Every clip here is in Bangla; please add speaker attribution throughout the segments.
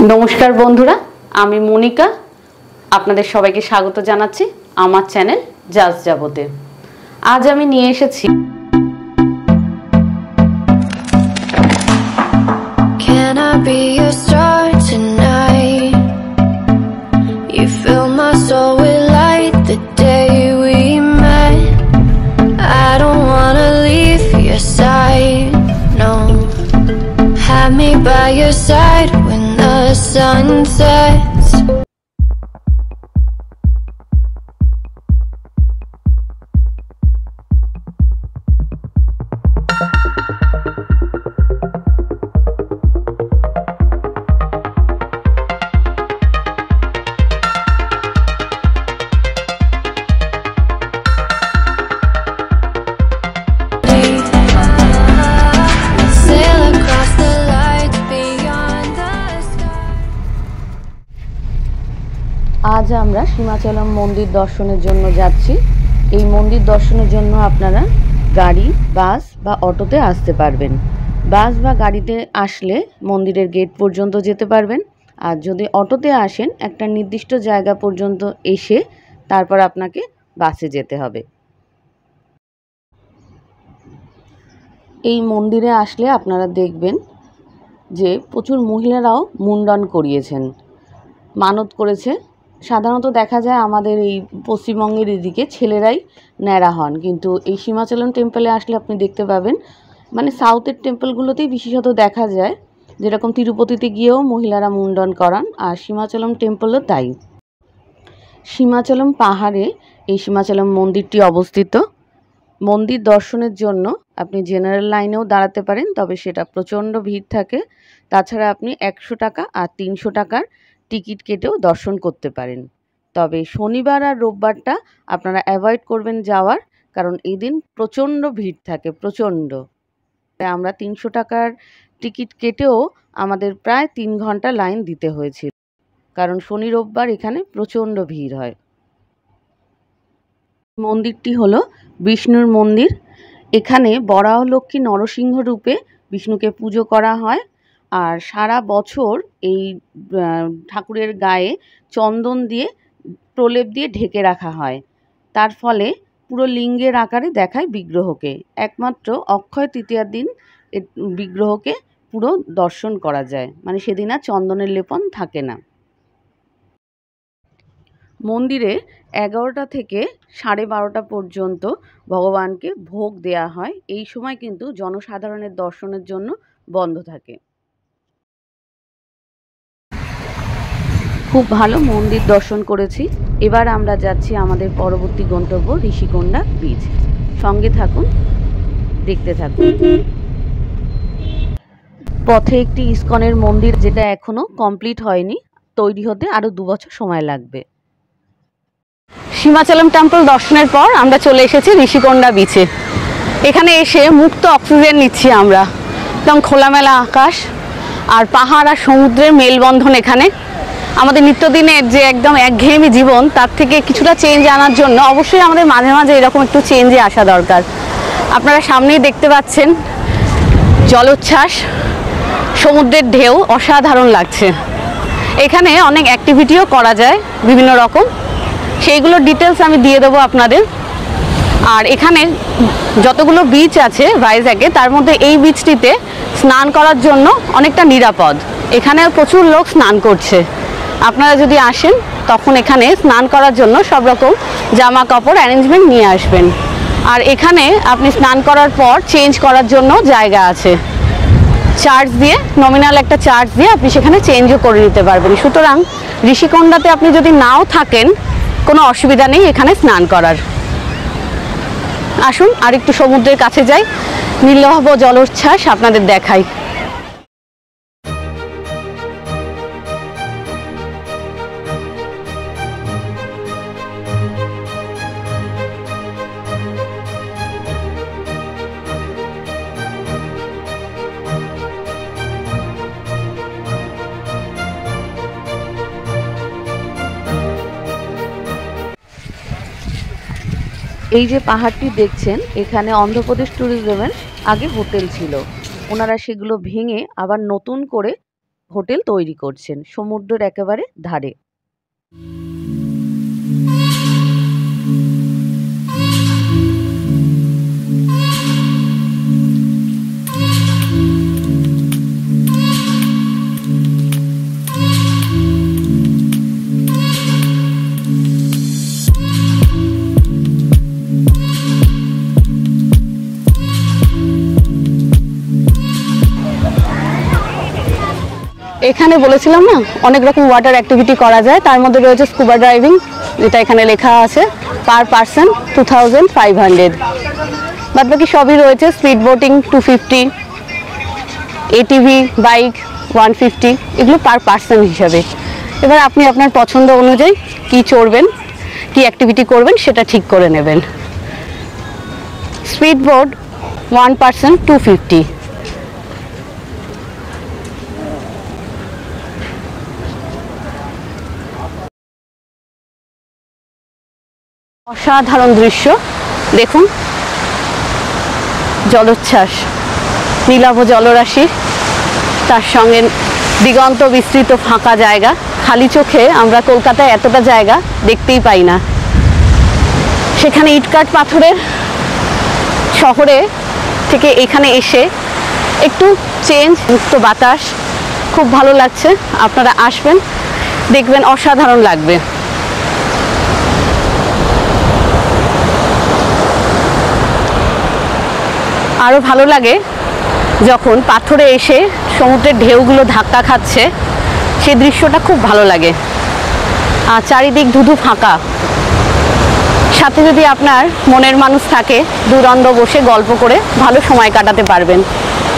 Speaker 1: नमस्कार बंधुरा आमी मनिका आपनादेर सबाइके स्वागत जानाच्छि आमार चैनल जाज जाबोते। आज आमी निये एसेछि Can I be your star tonight? You fill my soul with light the day we met. I don't wanna leave your side, no. Have me by your side when the sun sets. आज आमरा सीमाचलम मंदिर दर्शनेर जन्य जाচ্ছি। এই মন্দির দর্শনের জন্য আপনারা গাড়ি বাস বা অটোতে আসতে পারবেন। বাস বা গাড়িতে আসলে মন্দিরের গেট পর্যন্ত যেতে পারবেন, আর যদি অটোতে আসেন একটা নির্দিষ্ট জায়গা পর্যন্ত এসে তারপর আপনাকে বাসে যেতে হবে। এই মন্দিরে আসলে আপনারা দেখবেন যে প্রচুর মহিলারাও মুন্ডন করিয়েছেন, মানত করেছে। সাধারণত দেখা যায় আমাদের এই পশ্চিমবঙ্গের এদিকে ছেলেরাই ন্যাড়া হন, কিন্তু এই সীমাচলম টেম্পলে আসলে আপনি দেখতে পাবেন মানে সাউথের টেম্পলগুলোতেই বিশেষত দেখা যায়, যেরকম তিরুপতিতে গিয়েও মহিলারা মুন্ডন করান, আর সীমাচলম টেম্পলও তাই। সীমাচলম পাহাড়ে এই সীমাচলম মন্দিরটি অবস্থিত। মন্দির দর্শনের জন্য আপনি জেনারেল লাইনেও দাঁড়াতে পারেন, তবে সেটা প্রচণ্ড ভিড় থাকে। তাছাড়া আপনি 100 টাকা আর 300 টাকার টিকিট কেটেও দর্শন করতে পারেন। তবে শনিবার আর রোববারটা আপনারা অ্যাভয়েড করবেন যাওয়ার, কারণ এদিন প্রচণ্ড ভিড় থাকে, প্রচণ্ড। আমরা 300 টাকার টিকিট কেটেও আমাদের প্রায় 3 ঘন্টা লাইন দিতে হয়েছিল, কারণ শনি রোববার এখানে প্রচণ্ড ভিড় হয়। মন্দিরটি হলো বিষ্ণুর মন্দির। এখানে বরাহ লক্ষ্মী নরসিংহ রূপে বিষ্ণুকে পুজো করা হয়, আর সারা বছর এই ঠাকুরের গায়ে চন্দন দিয়ে প্রলেপ দিয়ে ঢেকে রাখা হয়। তার ফলে পুরো লিঙ্গের আকারে দেখায় বিগ্রহকে। একমাত্র অক্ষয় তৃতীয়ার দিন বিগ্রহকে পুরো দর্শন করা যায়, মানে সেদিন আর চন্দনের লেপন থাকে না। মন্দিরে 11টা থেকে 12:30 পর্যন্ত ভগবানকে ভোগ দেয়া হয়। এই সময় কিন্তু জনসাধারণের দর্শনের জন্য বন্ধ থাকে। খুব ভালো মন্দির দর্শন করেছি। এবার আমরা যাচ্ছি আমাদের পরবর্তী গন্তব্য ঋষিকোন্ডা বিচ। সঙ্গে থাকুন, দেখতে থাকুন। পথে একটি ইস্কনের মন্দির, যেটা এখনো কমপ্লিট হয়নি, তৈরি হতে আরো 2 বছর সময় লাগবে। সীমাচলম টেম্পল দর্শনের পর আমরা চলে এসেছি ঋষিকোন্ডা বিচে। এখানে এসে মুক্ত অক্সিজেন নিচ্ছি আমরা। একদম খোলামেলা আকাশ আর পাহাড় আর সমুদ্রের মেলবন্ধন। এখানে আমাদের নিত্যদিনের যে একদম একঘেয়েমি জীবন, তার থেকে কিছুটা চেঞ্জ আনার জন্য অবশ্যই আমাদের মাঝে মাঝে এরকম একটু চেঞ্জে আসা দরকার। আপনারা সামনেই দেখতে পাচ্ছেন জলোচ্ছ্বাস, সমুদ্রের ঢেউ অসাধারণ লাগছে। এখানে অনেক অ্যাক্টিভিটিও করা যায় বিভিন্ন রকম, সেইগুলোর ডিটেলস আমি দিয়ে দেবো আপনাদের। আর এখানে যতগুলো বিচ আছে ভাইজ্যাগে, তার মধ্যে এই বিচটিতে স্নান করার জন্য অনেকটা নিরাপদ। এখানে প্রচুর লোক স্নান করছে। আপনারা যদি আসেন তখন এখানে স্নান করার জন্য সব রকম জামা কাপড় অ্যারেঞ্জমেন্ট নিয়ে আসবেন। আর এখানে আপনি স্নান করার পর চেঞ্জ করার জন্য জায়গা আছে, চার্জ দিয়ে, নমিনাল একটা চার্জ দিয়ে আপনি সেখানে চেঞ্জও করে নিতে পারবেন। সুতরাং ঋষিকোন্ডাতে আপনি যদি নাও থাকেন কোনো অসুবিধা নেই এখানে স্নান করার। আসুন আর একটু সমুদ্রের কাছে যাই, নীলহব জলোচ্ছ্বাস আপনাদের দেখাই। এই যে পাহাড়টি দেখছেন, এখানে অন্ধ্রপ্রদেশ ট্যুরিজমের আগে হোটেল ছিল। ওনারা সেগুলো ভেঙে আবার নতুন করে
Speaker 2: হোটেল তৈরি করছেন সমুদ্রের একেবারে ধারে।
Speaker 1: এখানে বলেছিলাম না অনেক রকম ওয়াটার অ্যাক্টিভিটি করা যায়, তার মধ্যে রয়েছে স্কুবা ড্রাইভিং, যেটা এখানে লেখা আছে পার পারসন 2500। বাদ বাকি সবই রয়েছে, স্পিড বোটিং 250, এটিভি বাইক 150, এগুলো পার পারসন হিসাবে। এবার আপনি আপনার পছন্দ অনুযায়ী কি চড়বেন, কি অ্যাক্টিভিটি করবেন সেটা ঠিক করে নেবেন। Speed boat 1 person 250। অসাধারণ দৃশ্য দেখুন, জলোচ্ছ্বাস, নীলাভ জলরাশি, তার সঙ্গে দিগন্ত বিস্তৃত ফাঁকা জায়গা। খালি চোখে আমরা কলকাতায় এতটা জায়গা দেখতেই পাই না। সেখানে ইটকাট পাথরের শহরে থেকে এখানে এসে একটু চেঞ্জ, মুক্ত বাতাস, খুব ভালো লাগছে। আপনারা আসবেন, দেখবেন অসাধারণ লাগবে। আরও ভালো লাগে যখন পাথরে এসে সমুদ্রের ঢেউগুলো ধাক্কা খাচ্ছে, সেই দৃশ্যটা খুব ভালো লাগে। আর চারিদিক ধুধু ফাঁকা, সাথে যদি আপনার মনের মানুষ থাকে, দুরন্দ বসে গল্প করে ভালো সময় কাটাতে পারবেন।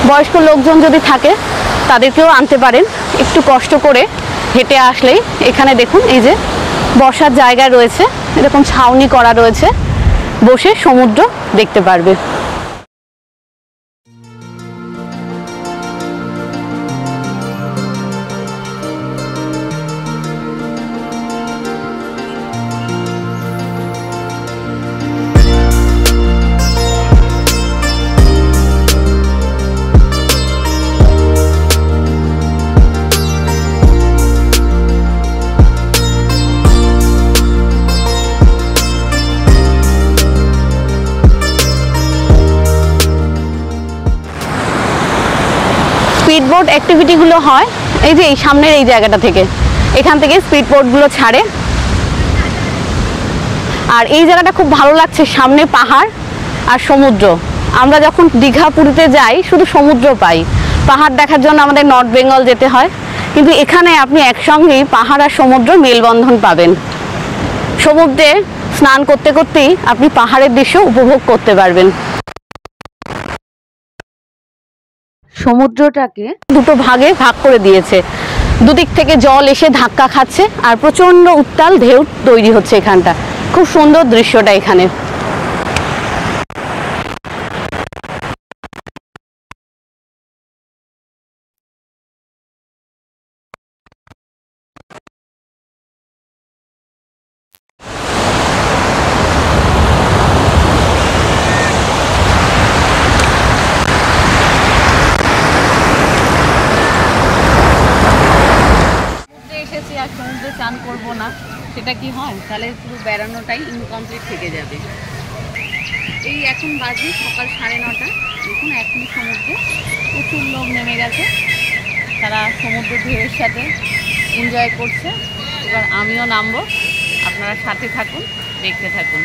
Speaker 1: বয়স্ক লোকজন যদি থাকে তাদেরকেও আনতে পারেন। একটু কষ্ট করে হেঁটে আসলেই এখানে দেখুন এই যে বসার জায়গা রয়েছে, এরকম ছাউনি করা রয়েছে, বসে সমুদ্র দেখতে পারবে। স্পিড বোট অ্যাক্টিভিটিগুলো হয় এই যে এই সামনের এই জায়গাটা থেকে, এখান থেকে স্পিড বোটগুলো ছাড়ে। আর এই জায়গাটা খুব ভালো লাগছে, সামনে পাহাড় আর সমুদ্র। আমরা যখন দীঘা পুরীতে যাই শুধু সমুদ্র পাই, পাহাড় দেখার জন্য আমাদের নর্থ বেঙ্গল যেতে হয়, কিন্তু এখানে আপনি একসঙ্গেই পাহাড় আর সমুদ্র মেলবন্ধন পাবেন। সমুদ্রে স্নান করতে করতেই আপনি পাহাড়ের দৃশ্য উপভোগ করতে পারবেন।
Speaker 2: সমুদ্রটাকে
Speaker 1: দুটো ভাগে ভাগ করে দিয়েছে, দুদিক থেকে জল এসে ধাক্কা খাচ্ছে আর প্রচন্ড উত্তাল ঢেউ তৈরি হচ্ছে। এখানটা খুব সুন্দর দৃশ্যটা এখানে। সমুদ্রে চান করবো না সেটা কি হয়? তাহলে পুরো বেড়ানোটাই ইনকমপ্লিট থেকে যাবে। এই এখন বাজে সকাল 9:30, দেখুন এখনই সমুদ্রে প্রচুর লোক নেমে গেছে, তারা সমুদ্র ঢেউয়ের সাথে এনজয় করছে। এবার আমিও নামবো, আপনারা সাথে থাকুন, দেখতে থাকুন।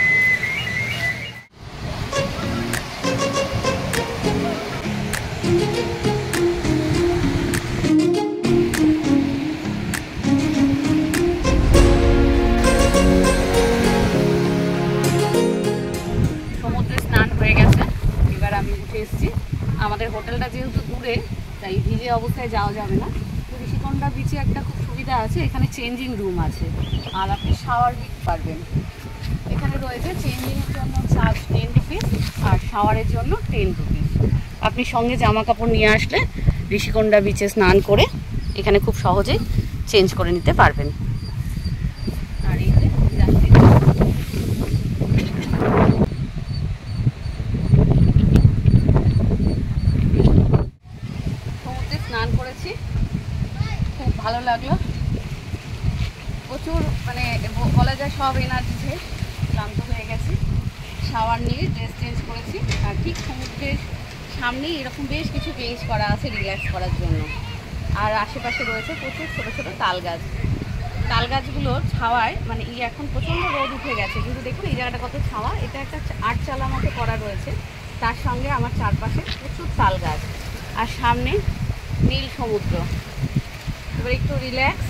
Speaker 1: আমাদের হোটেলটা যেহেতু দূরে, তাই ভিজে অবস্থায় যাওয়া যাবে না। তো ঋষিকোণা বিচে একটা খুব সুবিধা আছে, এখানে চেঞ্জিং রুম আছে আর আপনি শাওয়ার নিতে পারবেন। এখানে রয়েছে চেঞ্জিংয়ের জন্য চার্জ 10 রুপিস আর শাওয়ারের জন্য 10 রুপিস। আপনি সঙ্গে জামা কাপড় নিয়ে আসলে ঋষিকোণা বিচে স্নান করে এখানে খুব সহজেই চেঞ্জ করে নিতে পারবেন। আর এই যে প্রচুর মানে বলা যায় সব এনার্জি শেষ, ক্লান্ত হয়ে গেছি। শাওয়ার নিয়ে ড্রেস চেঞ্জ করেছি, আর ঠিক সমুদ্রের সামনেই এরকম বেশ কিছু বেঞ্চ করা আছে রিল্যাক্স করার জন্য। আর আশেপাশে রয়েছে প্রচুর ছোটো ছোটো তাল গাছ। তাল গাছগুলোর ছাওয়ায় মানে এখন প্রচণ্ড রোদ উঠে গেছে, কিন্তু দেখুন এই জায়গাটা কত ছাওয়া। এটা একটা আটচালা মতো করা রয়েছে, তার সঙ্গে আমার চারপাশে প্রচুর তাল গাছ, আর সামনে নীল সমুদ্র। এবার একটু রিল্যাক্স,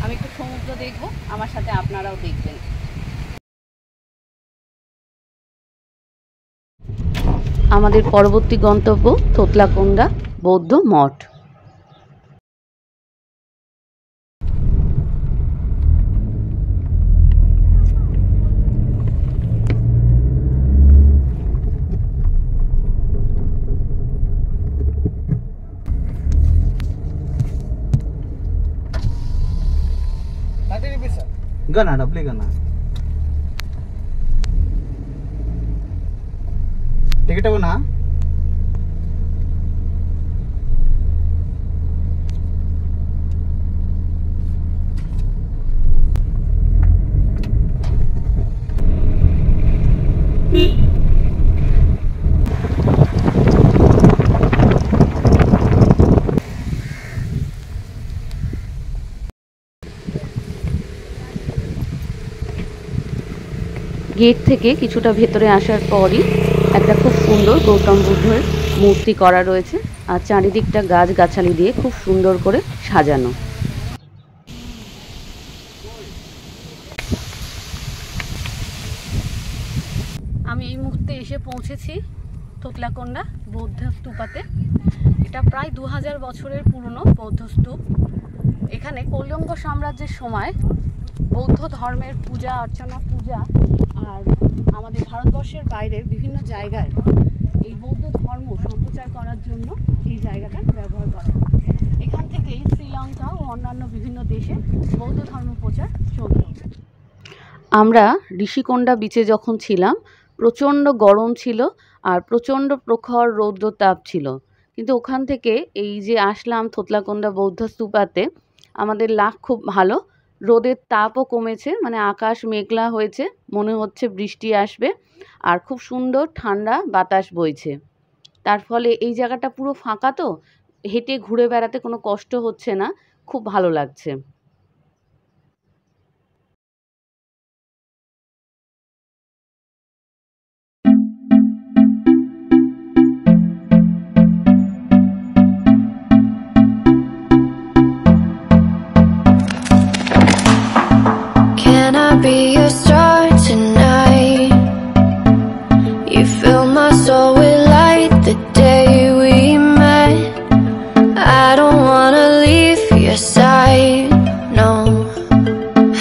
Speaker 1: আমি একটু সমুদ্র দেখব, আমার সাথে আপনারাও দেখবেন।
Speaker 2: আমাদের পরবর্তী গন্তব্য থোতলাকোন্ডা বৌদ্ধ মঠ।
Speaker 3: Gana, double gana. Ticket na?
Speaker 2: Gate থেকে কিছুটা ভেতরে আসার পরই একটা খুব সুন্দর গৌতম বুদ্ধের মূর্তি করা রয়েছে, আর চারিদিকটা গাছগাছালি দিয়ে খুব সুন্দর করে সাজানো।
Speaker 1: আমি এই মুহূর্তে এসে পৌঁছেছি থোতলাকোন্ডা বৌদ্ধ স্তূপাতে। এটা প্রায় 2000 বছরের পুরনো বৌদ্ধ স্তূপ। এখানে কৌলঙ্গ সাম্রাজ্যের সময় বৌদ্ধ ধর্মের পূজা অর্চনা আর আমাদের ভারতবর্ষের বাইরের বিভিন্ন জায়গায় এই বৌদ্ধ ধর্ম সম্প্রচার করার জন্য এই জায়গাটা ব্যবহার করা। এখান থেকেই শ্রীলঙ্কা ও অন্যান্য বিভিন্ন দেশে বৌদ্ধ ধর্ম প্রচার চলত।
Speaker 2: আমরা ঋষিকোন্ডা বিচে যখন ছিলাম প্রচণ্ড গরম ছিল আর প্রচণ্ড প্রখর রৌদ্রতাপ ছিল, কিন্তু ওখান থেকে এই যে আসলাম থোতলাকোন্ডা বৌদ্ধ স্তূপাতে, আমাদের লাক খুব ভালো। রোদের তাপও কমেছে, মানে আকাশ মেঘলা হয়েছে, মনে হচ্ছে বৃষ্টি আসবে, আর খুব সুন্দর ঠান্ডা বাতাস বইছে। তার ফলে এই জায়গাটা পুরো ফাঁকা, তো হেঁটে ঘুরে বেড়াতে কোনো কষ্ট হচ্ছে না, খুব ভালো লাগছে।
Speaker 4: Can I be your star tonight? You fill my soul with light the day we met. I don't wanna leave your side, no.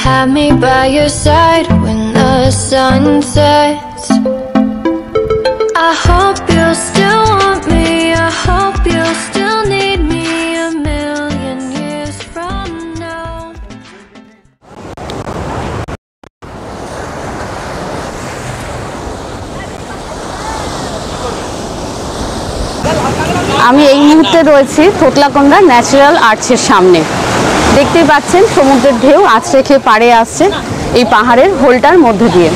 Speaker 4: Have me by your side when the sun sets. I hope you'll still want me, I hope you'll still need me a million years from now.
Speaker 1: আমি এই মুহূর্তে রয়েছি থোতলাকোন্ডা ন্যাচারাল আর্টসের সামনে। দেখতেই পাচ্ছেন সমুদ্রের ঢেউ আছড়ে খেয়ে পাড়ে আসছে এই পাহাড়ের হোলটার মধ্যে দিয়ে।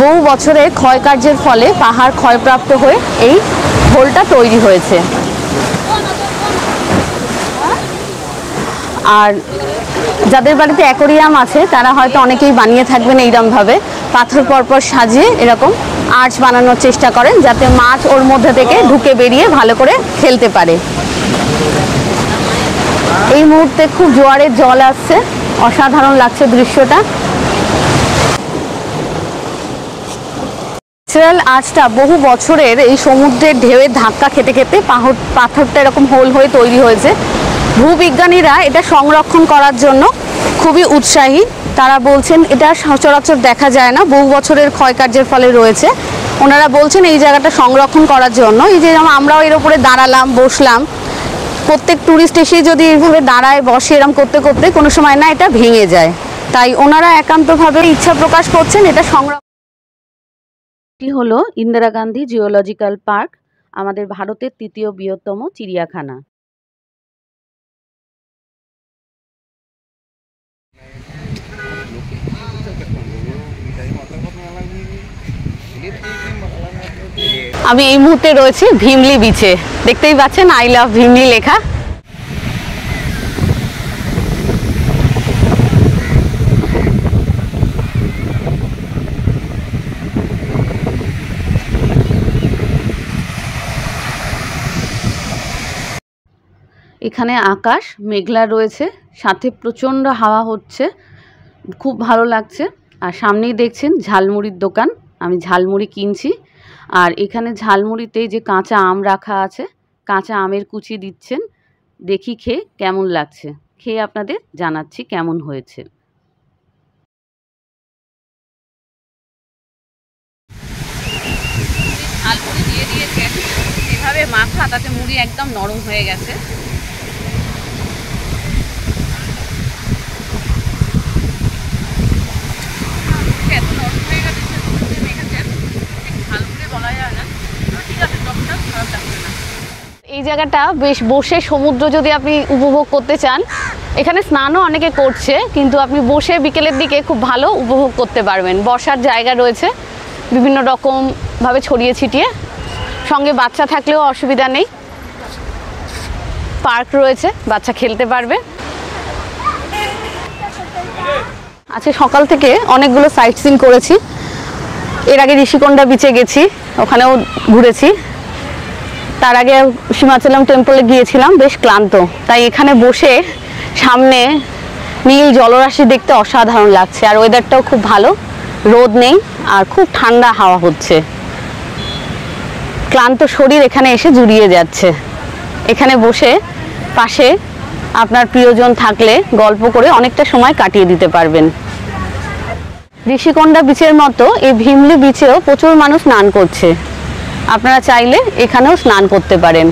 Speaker 1: বহু বছরের ক্ষয়কার্যের ফলে পাহাড় ক্ষয়প্রাপ্ত হয়ে এই হোলটা তৈরি হয়েছে। আর যাদের বাড়িতে অ্যাকোরিয়াম আছে তারা হয়তো অনেকেই বানিয়ে থাকবেন এইরকমভাবে, পাথর পরপর সাজিয়ে এরকম আর্চ বানানোর চেষ্টা করেন, যাতে মাছ ওর মধ্যে থেকে ঢুকে বেরিয়ে ভালো করে খেলতে পারে। এই মুহূর্তে খুব জোয়ারের জল আসছে, অসাধারণ লাগছে দৃশ্যটা। ন্যাচারাল আর্টসটা বহু বছরের এই সমুদ্রের ঢেউয়ের ধাক্কা খেতে খেতে পাথরটা এরকম হোল হয়ে তৈরি হয়েছে। ভূবিজ্ঞানীরা এটা সংরক্ষণ করার জন্য খুবই উৎসাহী। তারা বলছেন এটা সচরাচর দেখা যায় না, বহু বছরের ক্ষয়কার্যের ফলে রয়েছে। ওনারা বলছেন এই জায়গাটা সংরক্ষণ করার জন্য, এই যে আমরাও এর উপরে দাঁড়ালাম, বসলাম, প্রত্যেক ট্যুরিস্ট এসে যদি এইভাবে দাঁড়ায় বসে এরকম করতে করতে কোনো সময় না এটা ভেঙে যায়, তাই ওনারা একান্তভাবে ইচ্ছা প্রকাশ করছেন এটা সংরক্ষণ।
Speaker 2: এটি হলো ইন্দিরা গান্ধী জিওলজিক্যাল পার্ক, আমাদের ভারতের তৃতীয় বৃহত্তম চিড়িয়াখানা।
Speaker 1: আমি এই মুহূর্তে রয়েছি ভীমলি বিচে, দেখতেই পাচ্ছেন আই লাভ ভীমলি লেখা।
Speaker 2: এখানে আকাশ মেঘলা রয়েছে, সাথে প্রচণ্ড হাওয়া হচ্ছে, খুব ভালো লাগছে। আর সামনেই দেখছেন ঝালমুড়ির দোকান, আমি ঝালমুড়ি কিনছি। আর এখানে ঝালমুড়িতে যে কাঁচা আম রাখা আছে, কাঁচা আমের কুচি দিচ্ছেন, দেখি খেয়ে কেমন লাগছে, খেয়ে আপনাদের জানাচ্ছি কেমন হয়েছে।
Speaker 1: ঝালমুড়ি দিয়ে দিয়েছে, এভাবে মাখা, তাতে মুড়ি একদম নরম হয়ে গেছে। এত নরম হয়ে গেছে, মেখেছেন, ঝালমুড়ি বলা যায় না, ঠিক আছে, টকটা খারাপ লাগছে না। এই জায়গাটা বেশ বসে সমুদ্র যদি আপনি উপভোগ করতে চান, এখানে স্নানও অনেকে করছে, কিন্তু আপনি বসে বিকেলের দিকে খুব ভালো উপভোগ করতে পারবেন। বসার জায়গা রয়েছে বিভিন্ন রকমভাবে ছড়িয়ে ছিটিয়ে, সঙ্গে বাচ্চা থাকলেও অসুবিধা নেই। পার্ক রয়েছে, বাচ্চা খেলতে পারবে। আজকে সকাল থেকে অনেকগুলো সাইট সিন করেছি। এর আগে ঋষিকোন্ডা বিচে গেছি, ওখানেও ঘুরেছি। তার আগে সিমহাচলম টেম্পলে গিয়েছিলাম, বেশ ক্লান্ত, তাই এখানে বসে সামনে নীল জলরাশি দেখতে অসাধারণ লাগছে। আর ওয়েদারটাও খুব ভালো, রোদ নেই আর খুব ঠান্ডা হাওয়া হচ্ছে। ক্লান্ত শরীর এখানে এসে জুড়িয়ে যাচ্ছে। এখানে বসে পাশে আপনার প্রিয়জন থাকলে গল্প করে অনেকটা সময় কাটিয়ে দিতে পারবেন। ঋষিকোন্ডা বিচের মতো এই ভীমলি বিচেও প্রচুর মানুষ স্নান করছে, আপনারা চাইলে এখানেও স্নান করতে পারেন।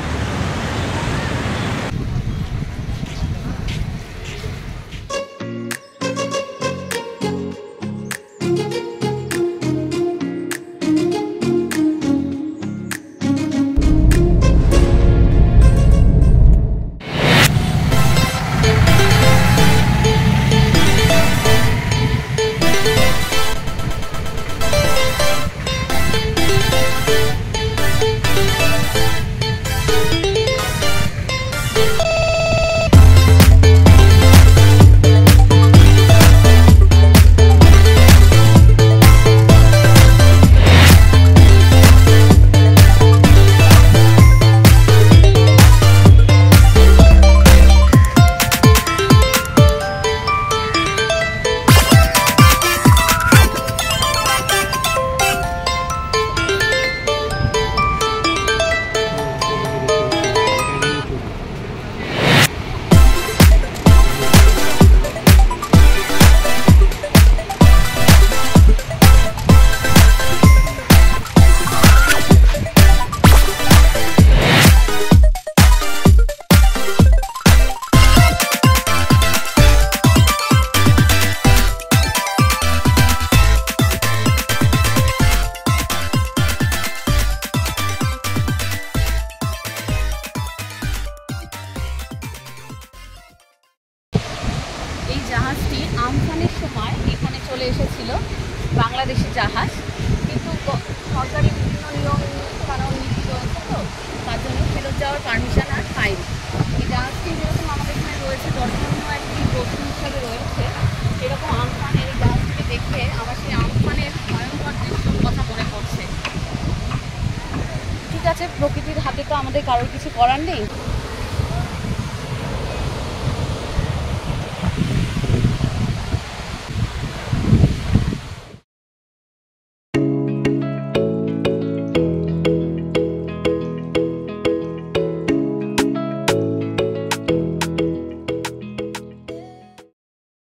Speaker 1: জাহাজটি আমফানের সময় এখানে চলে এসেছিল, বাংলাদেশি জাহাজ, কিন্তু সরকারি বিভিন্ন নিয়ম কারণ নীতি রয়েছে, তো তার জন্য ফেরত যাওয়ার পারমিশন আর পাইনি। এই জাহাজটি যেরকম আমাদের এখানে রয়েছে দর্শনীয় একটি বস্তু হিসাবে রয়েছে, এরকম আমফানের এই জাহাজটিকে দেখে আমার সেই আমফানের ভয়ঙ্কর দৃশ্যর কথা মনে পড়ছে। ঠিক আছে, প্রকৃতির হাতে তো আমাদের কারোর কিছু করার নেই।